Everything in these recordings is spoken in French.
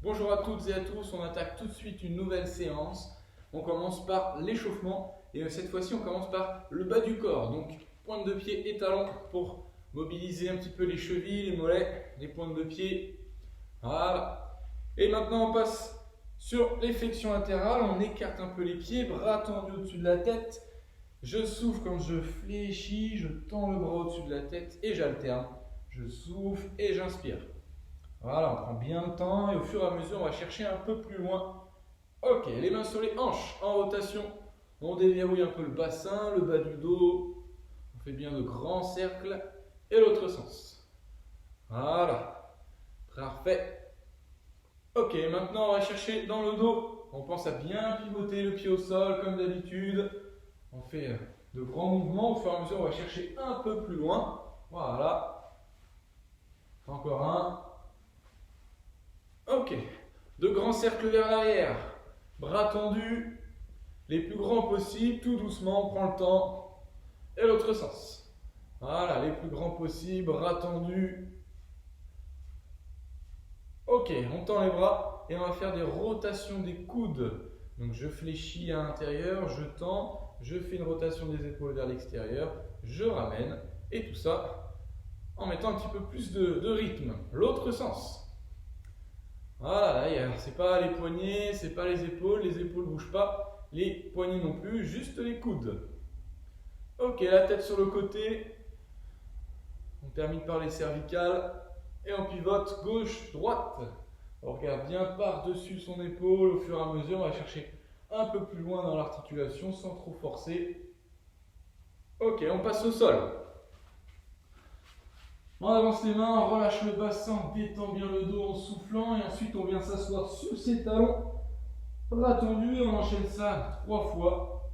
Bonjour à toutes et à tous, on attaque tout de suite une nouvelle séance. On commence par l'échauffement et cette fois-ci on commence par le bas du corps. Donc pointe de pied et talons pour mobiliser un petit peu les chevilles, les mollets, les pointes de pied. Voilà. Et maintenant on passe sur les flexions latérales, on écarte un peu les pieds, bras tendus au-dessus de la tête. Je souffle quand je fléchis, je tends le bras au-dessus de la tête et j'alterne. Je souffle et j'inspire. Voilà, on prend bien le temps et au fur et à mesure, on va chercher un peu plus loin. Ok, les mains sur les hanches en rotation. On déverrouille un peu le bassin, le bas du dos. On fait bien de grands cercles. Et l'autre sens. Voilà. Parfait. Ok, maintenant on va chercher dans le dos. On pense à bien pivoter le pied au sol comme d'habitude. On fait de grands mouvements. Au fur et à mesure, on va chercher un peu plus loin. Voilà. Encore un. Ok, de grands cercles vers l'arrière, bras tendus, les plus grands possibles, tout doucement, on prend le temps. Et l'autre sens. Voilà, les plus grands possibles, bras tendus. Ok, on tend les bras et on va faire des rotations des coudes. Donc je fléchis à l'intérieur, je tends, je fais une rotation des épaules vers l'extérieur, je ramène. Et tout ça en mettant un petit peu plus de rythme. L'autre sens. Voilà, c'est pas les poignets, c'est pas les épaules ne bougent pas, les poignets non plus, juste les coudes. Ok, la tête sur le côté, on termine par les cervicales et on pivote gauche-droite. On regarde bien par-dessus son épaule, au fur et à mesure, on va chercher un peu plus loin dans l'articulation sans trop forcer. Ok, on passe au sol. On avance les mains, on relâche le bassin, on détend bien le dos en soufflant et ensuite on vient s'asseoir sur ses talons, bras tendus et on enchaîne ça 3 fois.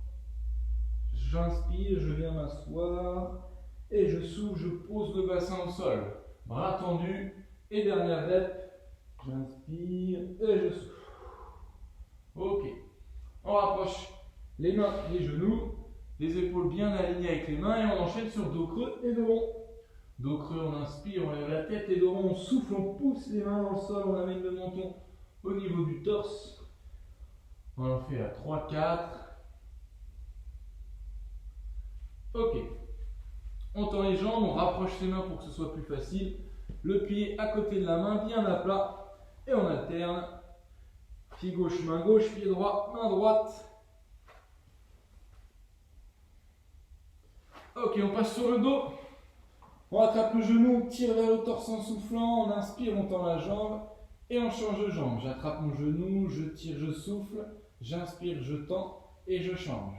J'inspire, je viens m'asseoir et je souffle, je pose le bassin au sol, bras tendus et dernière rep, j'inspire et je souffle. Ok, on rapproche les mains, les genoux, les épaules bien alignées avec les mains et on enchaîne sur dos creux et dos rond. Dos creux, on inspire, on lève la tête et dos rond, on souffle, on pousse les mains dans le sol, on amène le menton au niveau du torse. On en fait à 3, 4. Ok. On tend les jambes, on rapproche les mains pour que ce soit plus facile. Le pied à côté de la main, bien à plat. Et on alterne. Pied gauche, pied droit, main droite. Ok, on passe sur le dos. On attrape le genou, on tire vers le torse en soufflant, on inspire, on tend la jambe et on change de jambe. J'attrape mon genou, je tire, je souffle, j'inspire, je tends et je change.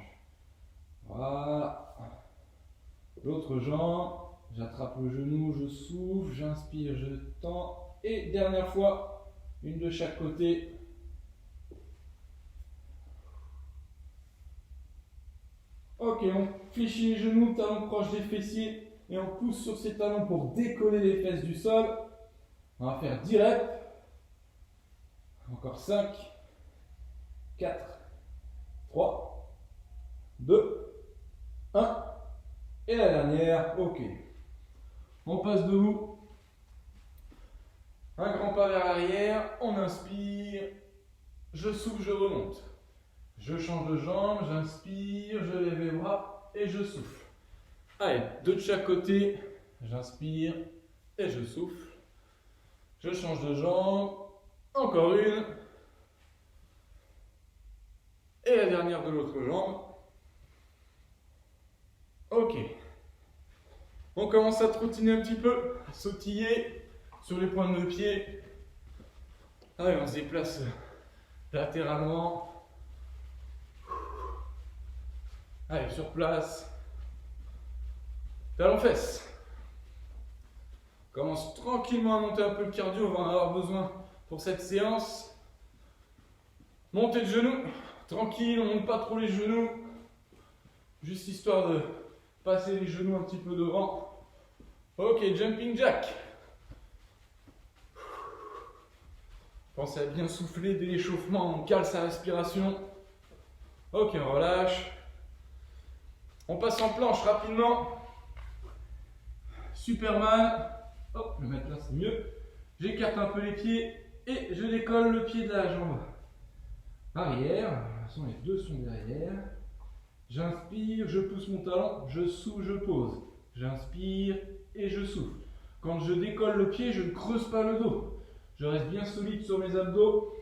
Voilà. L'autre jambe, j'attrape le genou, je souffle, j'inspire, je tends et dernière fois, une de chaque côté. Ok, on fléchit les genoux, talons proches des fessiers. Et on pousse sur ses talons pour décoller les fesses du sol. On va faire 10 reps. Encore 5, 4, 3, 2, 1. Et la dernière, ok. On passe debout. Un grand pas vers l'arrière. On inspire. Je souffle, je remonte. Je change de jambe, j'inspire, je lève les bras et je souffle. Allez, de chaque côté, j'inspire et je souffle. Je change de jambe, encore une. Et la dernière de l'autre jambe. Ok. On commence à trottiner un petit peu, à sautiller sur les pointes de pied. Allez, on se déplace latéralement. Allez, sur place. Talons fesses. On commence tranquillement à monter un peu le cardio, on va en avoir besoin pour cette séance. Montée de genoux, tranquille, on ne monte pas trop les genoux. Juste histoire de passer les genoux un petit peu devant. Ok, jumping jack. Pensez à bien souffler dès l'échauffement, on cale sa respiration. Ok, on relâche. On passe en planche rapidement. Superman. Hop, je vais mettre là, c'est mieux. J'écarte un peu les pieds. et je décolle le pied de la jambe arrière. De toute façon, les deux sont derrière. J'inspire, je pousse mon talon, je souffle, je pose. J'inspire et je souffle. Quand je décolle le pied, je ne creuse pas le dos. Je reste bien solide sur mes abdos.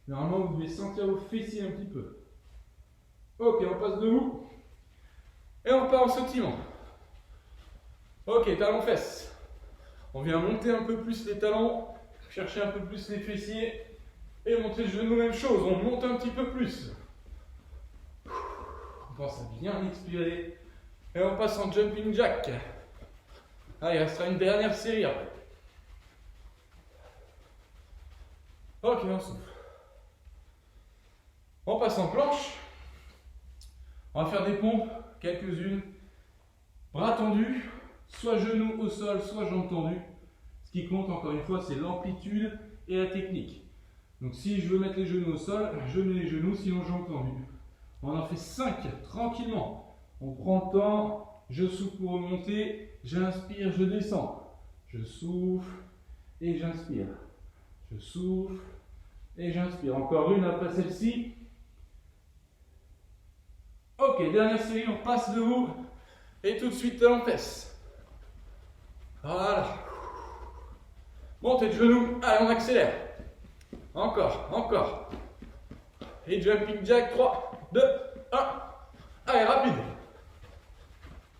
Normalement, vous devez sentir vos fessiers un petit peu. Ok, on passe debout. Et on part en sautillement. Ok, talons-fesses. On vient monter un peu plus les talons, chercher un peu plus les fessiers. Et monter le genou, même chose. On monte un petit peu plus. On pense à bien expirer. Et on passe en jumping jack. Ah, il restera une dernière série après. Ok, on souffle. On passe en planche. On va faire des pompes, quelques-unes. Bras tendus, soit genoux au sol, soit jambes tendues. Ce qui compte encore une fois, c'est l'amplitude et la technique. Donc si je veux mettre les genoux au sol, je mets les genoux, sinon jambes tendues. On en fait 5 tranquillement. On prend le temps, je souffle pour remonter, j'inspire, je descends. Je souffle et j'inspire. Je souffle et j'inspire. Encore une après celle-ci. Ok, dernière série, on passe debout et tout de suite talons-fesses. Voilà. Montée de genoux, allez on accélère. Encore, encore. Et jumping jack, 3, 2, 1. Allez, rapide.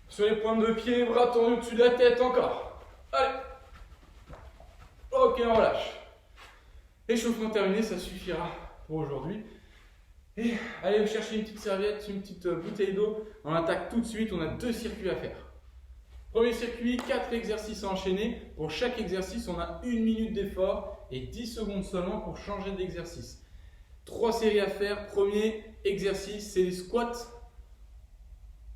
Sur les pointes de pied, bras tendus au-dessus de la tête, encore. Allez. Ok, on relâche. Échauffement terminé, ça suffira pour aujourd'hui. Et allez chercher une petite serviette, une petite bouteille d'eau. On attaque tout de suite, on a 2 circuits à faire. Premier circuit, 4 exercices à enchaîner. Pour chaque exercice, on a 1 minute d'effort et 10 secondes seulement pour changer d'exercice. 3 séries à faire. Premier exercice, c'est les squats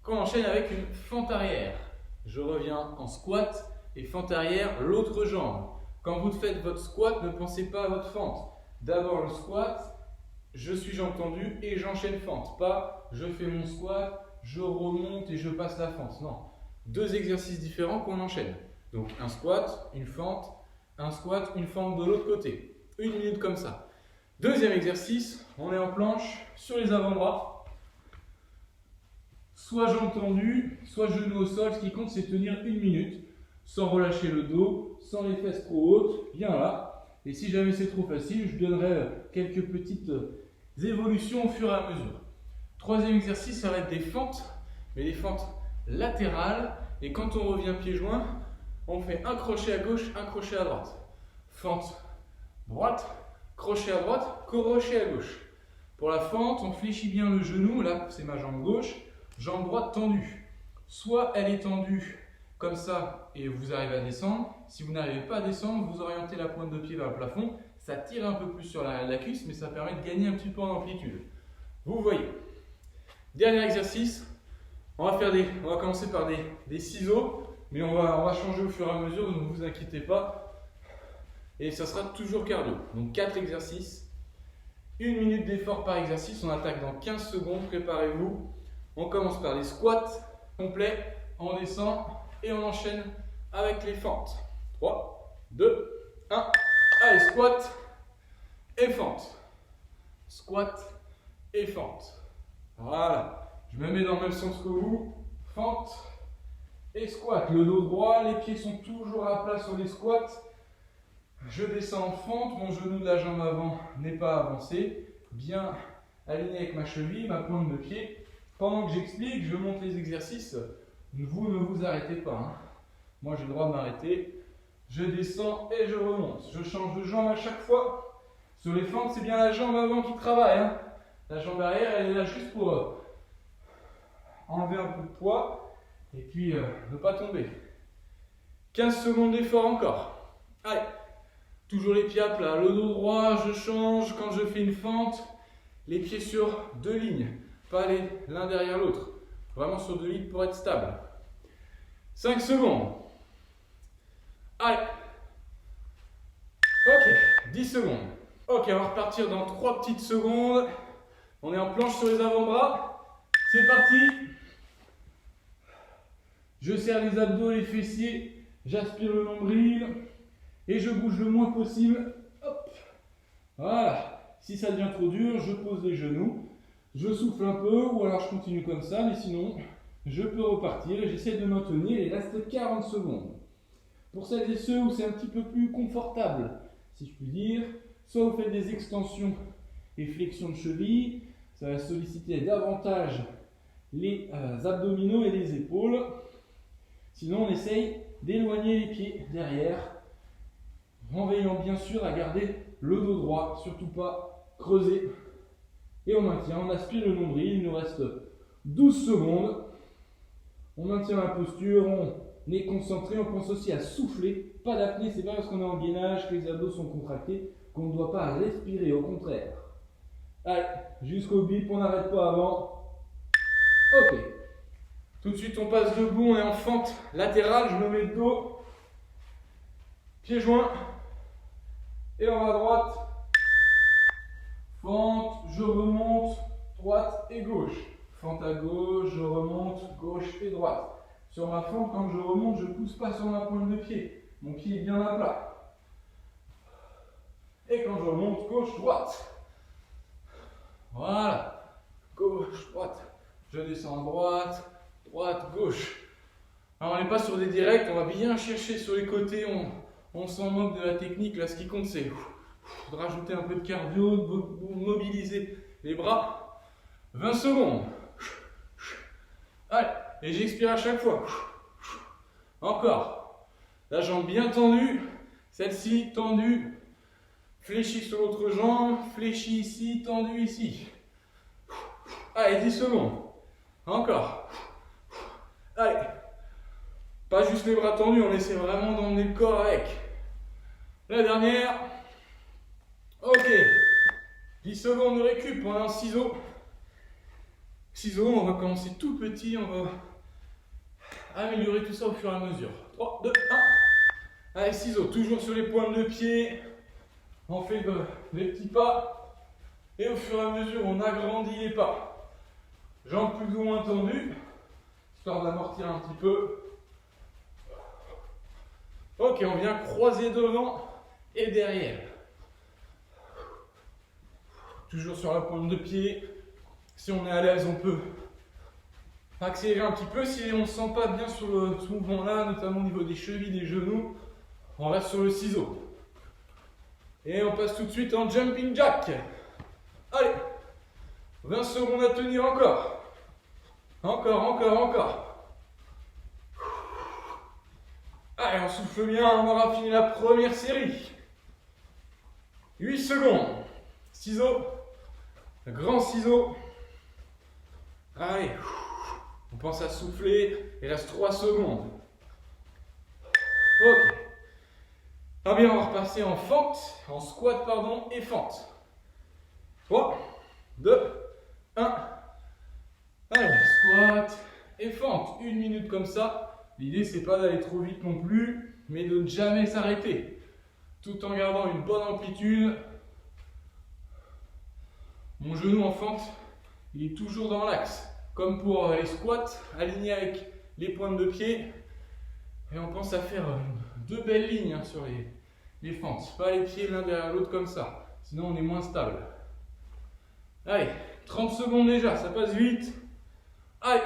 qu'on enchaîne avec une fente arrière. Je reviens en squat et fente arrière, l'autre jambe. Quand vous faites votre squat, ne pensez pas à votre fente. D'abord le squat, je suis jambes tendues et j'enchaîne fente. Pas je fais mon squat, je remonte et je passe la fente. Non. 2 exercices différents qu'on enchaîne. Donc un squat, une fente, un squat, une fente de l'autre côté. 1 minute comme ça. Deuxième exercice, on est en planche sur les avant-bras. Soit jambes tendues, soit genoux au sol. Ce qui compte, c'est tenir 1 minute sans relâcher le dos, sans les fesses trop hautes, bien là. Et si jamais c'est trop facile, je donnerai quelques petites évolutions au fur et à mesure. Troisième exercice, ça va être des fentes, mais des fentes latérales. Et quand on revient pieds joints, on fait un crochet à gauche, un crochet à droite. Fente droite, crochet à droite, crochet à gauche. Pour la fente, on fléchit bien le genou, là c'est ma jambe gauche, jambe droite tendue. Soit elle est tendue comme ça et vous arrivez à descendre. Si vous n'arrivez pas à descendre, vous orientez la pointe de pied vers le plafond. Ça tire un peu plus sur la cuisse, mais ça permet de gagner un petit peu en amplitude. Vous voyez. Dernier exercice, on va commencer par des ciseaux, mais on va changer au fur et à mesure, donc ne vous inquiétez pas. Et ça sera toujours cardio. Donc 4 exercices, 1 minute d'effort par exercice, on attaque dans 15 secondes, préparez-vous. On commence par les squats complets, on descend et on enchaîne avec les fentes. 3, 2, 1, allez, squat et fente. Squat et fente. Voilà. Je me mets dans le même sens que vous. Fente et squat. Le dos droit, les pieds sont toujours à plat sur les squats. Je descends en fente, mon genou de la jambe avant n'est pas avancé. Bien aligné avec ma cheville, ma pointe de pied. Pendant que j'explique, je monte les exercices. Vous ne vous arrêtez pas. Hein. Moi j'ai le droit de m'arrêter. Je descends et je remonte. Je change de jambe à chaque fois. Sur les fentes, c'est bien la jambe avant qui travaille. Hein. La jambe arrière, elle est là juste pour enlever un peu de poids et puis ne pas tomber. 15 secondes d'effort encore. Allez, toujours les pieds à plat, le dos droit, je change quand je fais une fente, les pieds sur 2 lignes, pas l'un derrière l'autre, vraiment sur 2 lignes pour être stable. 5 secondes. Allez. Ok, 10 secondes. Ok, on va repartir dans 3 petites secondes. On est en planche sur les avant-bras. C'est parti. Je serre les abdos, les fessiers. J'aspire le nombril. Et je bouge le moins possible. Hop. Voilà. Si ça devient trop dur, je pose les genoux, je souffle un peu ou alors je continue comme ça, mais sinon, je peux repartir et j'essaie de maintenir. Il reste 40 secondes. Pour celles et ceux où c'est un petit peu plus confortable, si je puis dire, soit vous faites des extensions et flexions de cheville, ça va solliciter davantage les abdominaux et les épaules. Sinon, on essaye d'éloigner les pieds derrière, en veillant bien sûr à garder le dos droit, surtout pas creuser. Et on maintient, on aspire le nombril, il nous reste 12 secondes. On maintient la posture, on est concentré, on pense aussi à souffler. Pas d'apnée, c'est pas parce qu'on est en gainage que les abdos sont contractés qu'on ne doit pas respirer, au contraire. Allez, jusqu'au bip, on n'arrête pas avant. Ok. Tout de suite, on passe debout, on est en fente latérale, je me mets de dos. Pieds joints. Et on va à droite. Fente, je remonte, droite et gauche. Fente à gauche, je remonte, gauche et droite. Sur ma fente, quand je remonte, je ne pousse pas sur ma pointe de pied. Mon pied est bien à plat. Et quand je remonte, gauche, droite. Voilà. Gauche, droite. Je descends à droite, droite, gauche. Alors on n'est pas sur des directs, on va bien chercher sur les côtés. On s'en moque de la technique. Là, ce qui compte, c'est de rajouter un peu de cardio, de mobiliser les bras. 20 secondes. Allez, et j'expire à chaque fois. Encore. La jambe bien tendue, celle-ci tendue. Fléchie sur l'autre jambe, fléchie ici, tendue ici. Allez, 10 secondes. Encore. Allez. Pas juste les bras tendus, on essaie vraiment d'emmener le corps avec. La dernière. Ok. 10 secondes de récup, on est en ciseaux. Ciseaux, on va commencer tout petit, on va améliorer tout ça au fur et à mesure. 3, 2, 1. Allez, ciseaux, toujours sur les pointes de pied. On fait des petits pas. Et au fur et à mesure, on agrandit les pas. Jambes plus ou moins tendues, histoire d'amortir un petit peu. Ok, on vient croiser devant et derrière. Toujours sur la pointe de pied. Si on est à l'aise, on peut accélérer un petit peu. Si on ne se sent pas bien sur ce mouvement-là, notamment au niveau des chevilles, des genoux, on reste sur le ciseau. Et on passe tout de suite en jumping jack. Allez, 20 secondes à tenir encore. Encore. Allez, on souffle bien, on aura fini la première série. 8 secondes. Ciseaux. Grand ciseau. Allez. On pense à souffler. Il reste 3 secondes. Ok. Ah bien, on va repasser en fente, en squat, pardon, et fente. 3, 2, 1. Allez, squat et fente. 1 minute comme ça. L'idée, c'est pas d'aller trop vite non plus, mais de ne jamais s'arrêter. Tout en gardant une bonne amplitude. Mon genou en fente, il est toujours dans l'axe. Comme pour les squats, aligné avec les pointes de pied. Et on pense à faire 2 belles lignes sur les fentes. Pas les pieds l'un derrière l'autre comme ça. Sinon, on est moins stable. Allez, 30 secondes déjà, ça passe vite. Allez.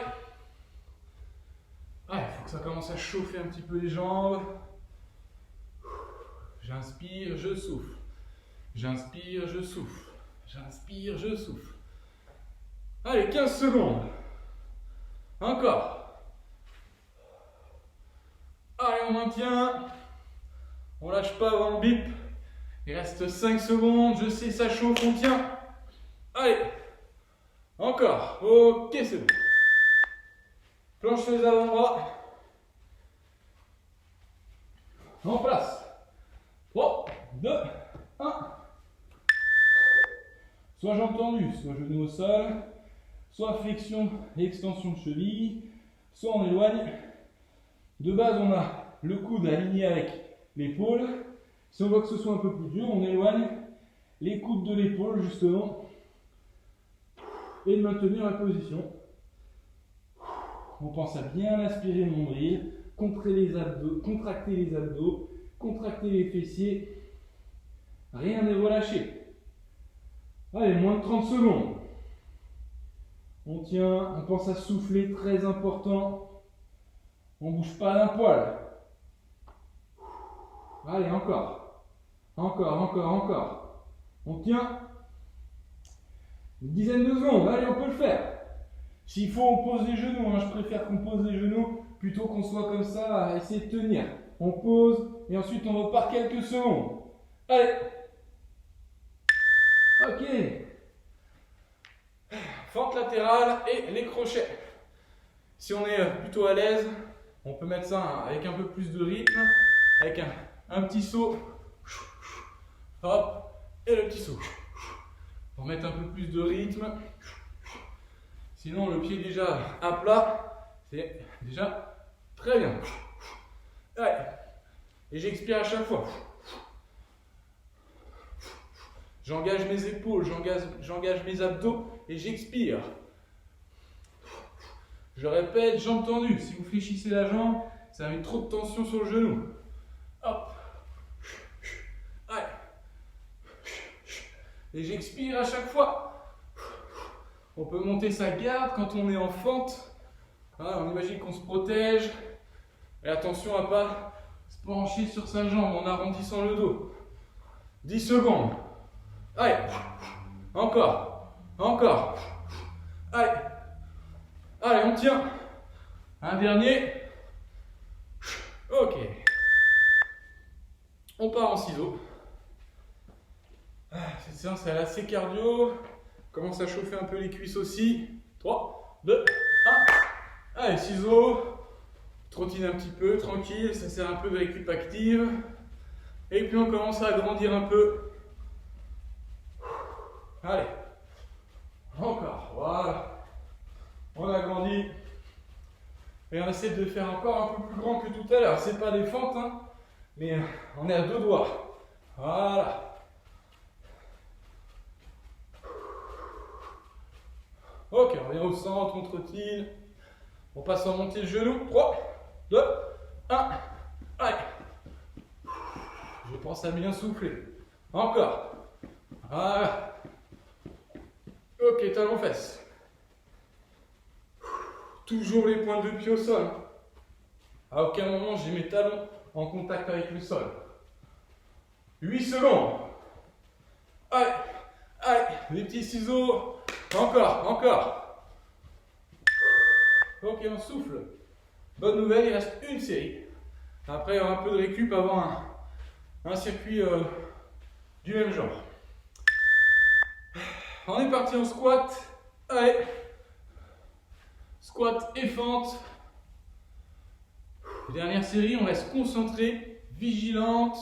Allez, il faut que ça commence à chauffer un petit peu les jambes. J'inspire, je souffle. J'inspire, je souffle. J'inspire, je souffle. Allez, 15 secondes. Encore. Allez, on maintient. On lâche pas avant le bip. Il reste 5 secondes. Je sais, ça chauffe, on tient. Allez. Encore. Ok, c'est bon. Planche les avant-bras. En place. 3, 2, 1. Soit jambes tendues, soit genoux au sol, soit flexion et extension de cheville, soit on éloigne. De base, on a le coude aligné avec l'épaule. Si on voit que ce soit un peu plus dur, on éloigne les coudes de l'épaule justement et de maintenir la position. On pense à bien aspirer le nombril, contracter les abdos, contracter les fessiers. Rien n'est relâché. Allez, moins de 30 secondes. On tient, on pense à souffler, très important. On ne bouge pas d'un poil. Allez, encore. Encore. On tient. Une dizaine de secondes. Allez, on peut le faire. S'il faut, on pose les genoux. Je préfère qu'on pose les genoux plutôt qu'on soit comme ça à essayer de tenir. On pose et ensuite on repart quelques secondes. Allez. Ok. Fente latérale et les crochets. Si on est plutôt à l'aise, on peut mettre ça avec un peu plus de rythme, avec un petit saut. Hop, et le petit saut. Pour mettre un peu plus de rythme. Sinon, le pied déjà à plat, c'est déjà très bien. Allez. Et j'expire à chaque fois. J'engage mes épaules, j'engage mes abdos et j'expire. Je répète, jambes tendues. Si vous fléchissez la jambe, ça met trop de tension sur le genou. Hop. Allez. Et j'expire à chaque fois. On peut monter sa garde quand on est en fente. Voilà, on imagine qu'on se protège. Et attention à ne pas se pencher sur sa jambe en arrondissant le dos. 10 secondes. Allez. Encore. Allez. Allez, on tient. Un dernier. Ok. On part en ciseaux. Cette séance est assez cardio. Commence à chauffer un peu les cuisses aussi. 3, 2, 1. Allez, ciseaux. Trottine un petit peu, tranquille. Ça sert un peu de récup active. Et puis on commence à agrandir un peu. Allez. Encore. Voilà. On agrandit. Et on essaie de faire encore un peu plus grand que tout à l'heure. C'est pas des fentes, hein, mais on est à 2 doigts. Voilà. Ok, on revient au centre, on trottine. On passe en montée le genou. 3, 2, 1. Allez. Je pense à bien souffler. Encore. Voilà. Ok, talons fesses. Toujours les pointes de pied au sol. À aucun moment j'ai mes talons en contact avec le sol. 8 secondes. Allez, les petits ciseaux. Encore. Ok, on souffle. Bonne nouvelle, il reste une série. Après, il y aura un peu de récup avant un circuit du même genre. On est parti en squat. Allez. Squat et fente. Dernière série, on reste concentré, vigilant.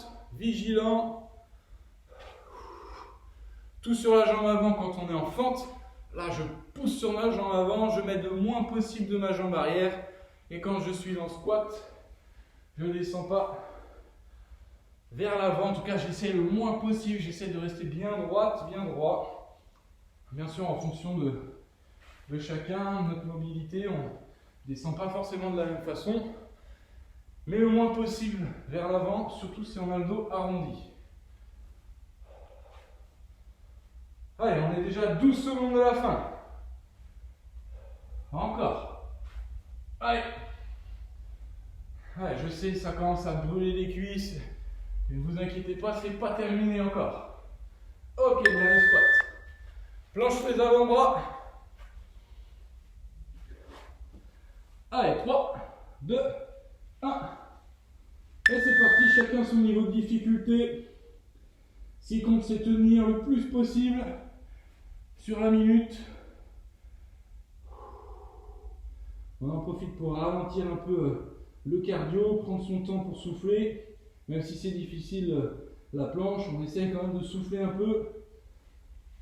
Tout sur la jambe avant quand on est en fente. Là, je pousse sur ma jambe avant, je mets le moins possible de ma jambe arrière. Et quand je suis dans le squat, je ne descends pas vers l'avant. En tout cas, j'essaie le moins possible. J'essaie de rester bien droit. Bien sûr, en fonction de chacun, notre mobilité, on ne descend pas forcément de la même façon. Mais le moins possible vers l'avant, surtout si on a le dos arrondi. Allez, on est déjà à 12 secondes de la fin. Encore. Allez, je sais, ça commence à brûler les cuisses. Mais ne vous inquiétez pas, c'est pas terminé encore. Ok, dernier squat. Planche les avant-bras. Allez, 3, 2, 1. Et c'est parti, chacun son niveau de difficulté. Ce qui compte, c'est tenir le plus possible sur la minute. On en profite pour ralentir un peu le cardio, prendre son temps pour souffler. Même si c'est difficile la planche, on essaie quand même de souffler un peu.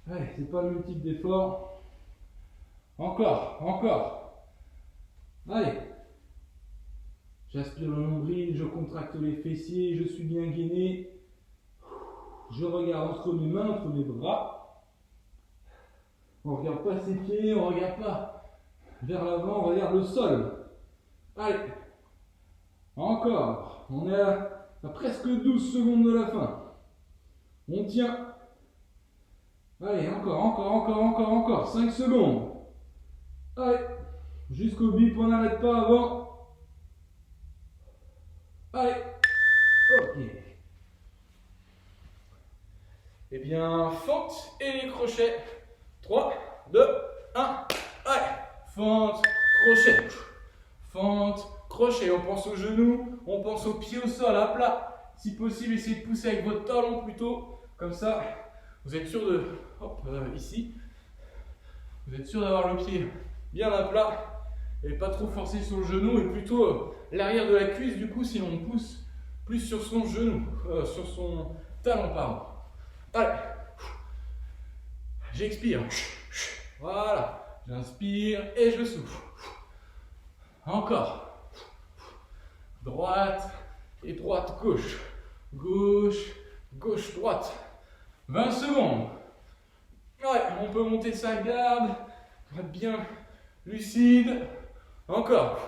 Ouais, c'est pas le même type d'effort. Encore. Allez. J'aspire le nombril, je contracte les fessiers, je suis bien gainé. Je regarde entre mes mains, entre mes bras. On ne regarde pas ses pieds, on ne regarde pas vers l'avant, on regarde le sol. Allez. Encore. On est à presque 12 secondes de la fin. On tient. Allez, encore. 5 secondes. Allez, jusqu'au bip, on n'arrête pas avant. Allez, ok. Eh bien, fente et les crochets. 3, 2, 1, allez. Fente, crochet. Fente, crochet. On pense aux genoux, on pense aux pieds au sol, à plat. Si possible, essayez de pousser avec votre talon plutôt. Comme ça, vous êtes sûr de... Hop, ici. Vous êtes sûr d'avoir le pied bien à plat et pas trop forcer sur le genou et plutôt l'arrière de la cuisse du coup, sinon on pousse plus sur son genou, sur son talon, pardon. Allez, j'expire. Voilà, j'inspire et je souffle. Encore. Droite et droite, gauche. Gauche, gauche, droite. 20 secondes. Ouais, on peut monter sa garde. On va être bien lucide. Encore.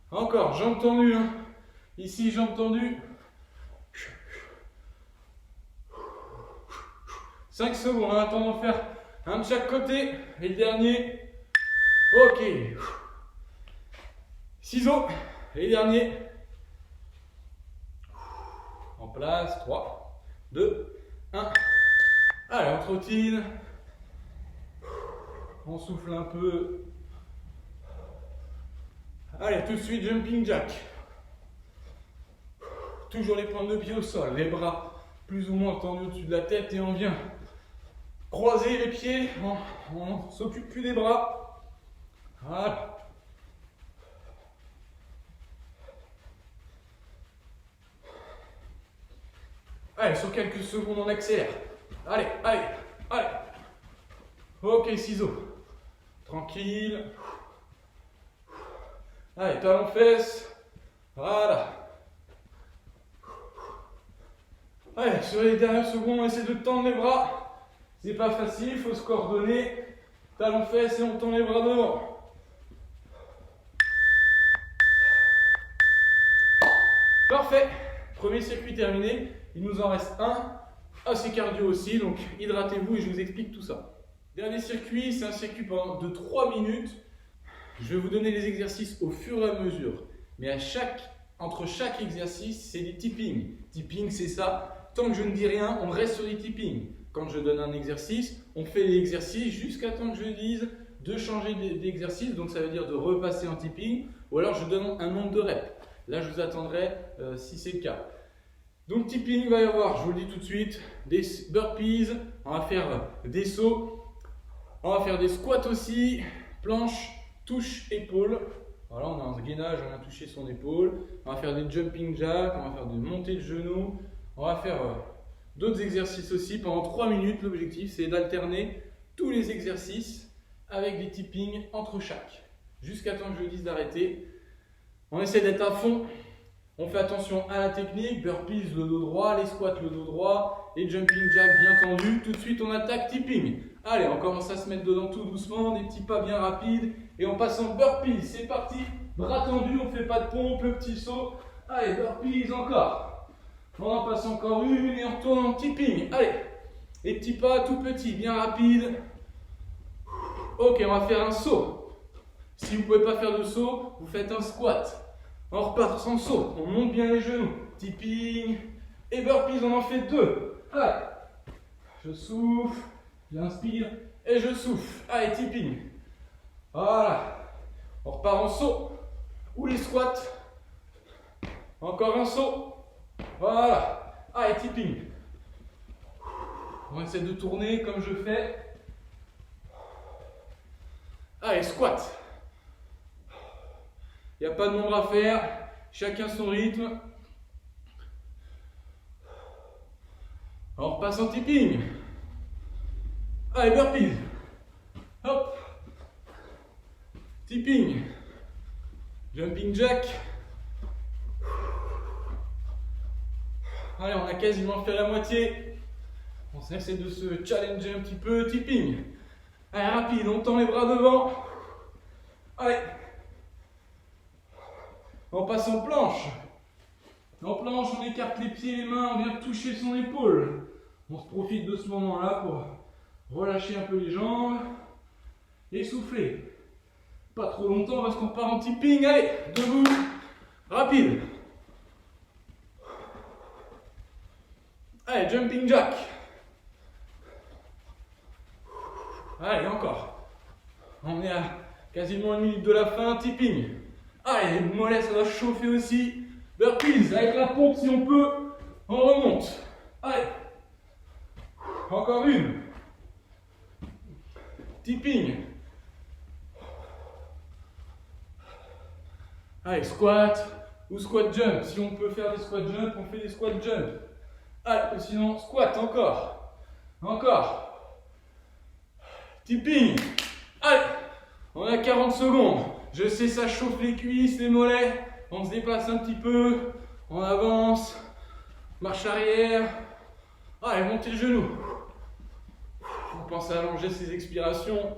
Encore, jambes tendues. Hein. Ici, jambes tendues. 5 secondes, on attend d'en faire un de chaque côté. Et le dernier. Ok. Ciseaux. Et le dernier. En place. 3, 2, 1. Allez, on trottine. On souffle un peu. Allez, tout de suite, jumping jack. Toujours les pointes de pied au sol, les bras plus ou moins tendus au-dessus de la tête et on vient croiser les pieds, on ne s'occupe plus des bras. Voilà. Allez, sur quelques secondes, on accélère. Allez. Ok, ciseaux. Tranquille. Allez, talons fesses. Voilà. Allez, sur les dernières secondes, on essaie de tendre les bras. C'est pas facile, il faut se coordonner. Talons fesses et on tend les bras devant. Parfait. Premier circuit terminé. Il nous en reste un. Assez cardio aussi, donc hydratez-vous et je vous explique tout ça. Dernier circuit, c'est un circuit de 3 minutes. Je vais vous donner les exercices au fur et à mesure. Mais entre chaque exercice, c'est des tipping. Tipping, c'est ça. Tant que je ne dis rien, on reste sur des tipping. Quand je donne un exercice, on fait l'exercice jusqu'à temps que je dise de changer d'exercice. Donc ça veut dire de repasser en tipping. Ou alors je donne un nombre de reps. Là, je vous attendrai si c'est le cas. Donc tipping, il va y avoir, je vous le dis tout de suite, des burpees. On va faire des sauts. On va faire des squats aussi. Planche, touche, épaule. Voilà, on a un gainage, on a touché son épaule. On va faire des jumping jacks, on va faire des montées de genoux. On va faire d'autres exercices aussi pendant 3 minutes. L'objectif, c'est d'alterner tous les exercices avec des tipping entre chaque. Jusqu'à temps que je dise d'arrêter. On essaie d'être à fond. On fait attention à la technique. Burpees, le dos droit. Les squats, le dos droit. Les jumping jacks bien tendus. Tout de suite, on attaque tipping. Allez, on commence à se mettre dedans tout doucement. Des petits pas bien rapides. Et on passe en burpees. C'est parti. Bras tendus, on ne fait pas de pompe. Le petit saut. Allez, burpees encore. On en passe encore une et on retourne en tipping. Allez, les petits pas tout petits, bien rapides. Ok, on va faire un saut. Si vous ne pouvez pas faire de saut, vous faites un squat. On repart sans saut, on monte bien les genoux. Tipping et burpees, on en fait 2. Allez, je souffle, j'inspire et je souffle. Allez, tipping. Voilà, on repart en saut. Ou les squats. Encore un saut. Voilà. Allez, tipping. On essaie de tourner comme je fais. Allez, squat. Il n'y a pas de nombre à faire. Chacun son rythme. On repasse en tipping. Allez, burpees. Hop. Tipping. Jumping jack. Allez, on a quasiment fait la moitié. On essaie de se challenger un petit peu. Tipping. Allez, rapide, on tend les bras devant. Allez. On passe en planche. En planche, on écarte les pieds et les mains, on vient toucher son épaule. On se profite de ce moment-là pour relâcher un peu les jambes et souffler. Pas trop longtemps parce qu'on part en tipping. Allez, debout, rapide. Allez, jumping jack. Allez, encore. On est à quasiment 1 minute de la fin, tipping. Allez, les mollets, ça doit chauffer aussi. Burpees, avec la pompe si on peut, on remonte. Allez. Encore une. Tipping. Allez, squat ou squat jump. Si on peut faire des squat jump, on fait des squat jump. Allez, sinon, squat, encore. Encore. Tipping. Allez, on a 40 secondes. Je sais, ça chauffe les cuisses, les mollets. On se déplace un petit peu. On avance. Marche arrière. Allez, montez le genou. On pense à allonger ses expirations.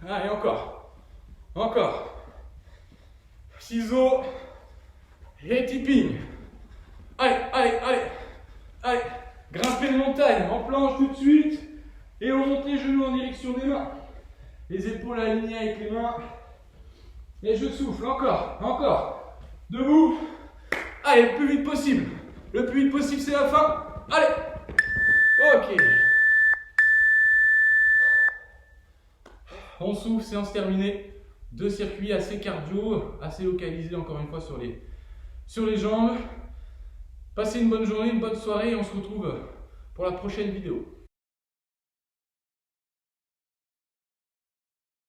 Allez, encore. Encore. Ciseaux. Et tipping. Allez, allez, allez. Allez. Grimper de montagne en planche tout de suite. Et on monte les genoux en direction des mains. Les épaules alignées avec les mains. Et je souffle. Encore. Encore. Debout. Allez, le plus vite possible. Le plus vite possible, c'est la fin. Allez. Ok. On souffle, séance terminée. 2 circuits assez cardio, assez localisés encore une fois sur les jambes. Passez une bonne journée, une bonne soirée et on se retrouve pour la prochaine vidéo.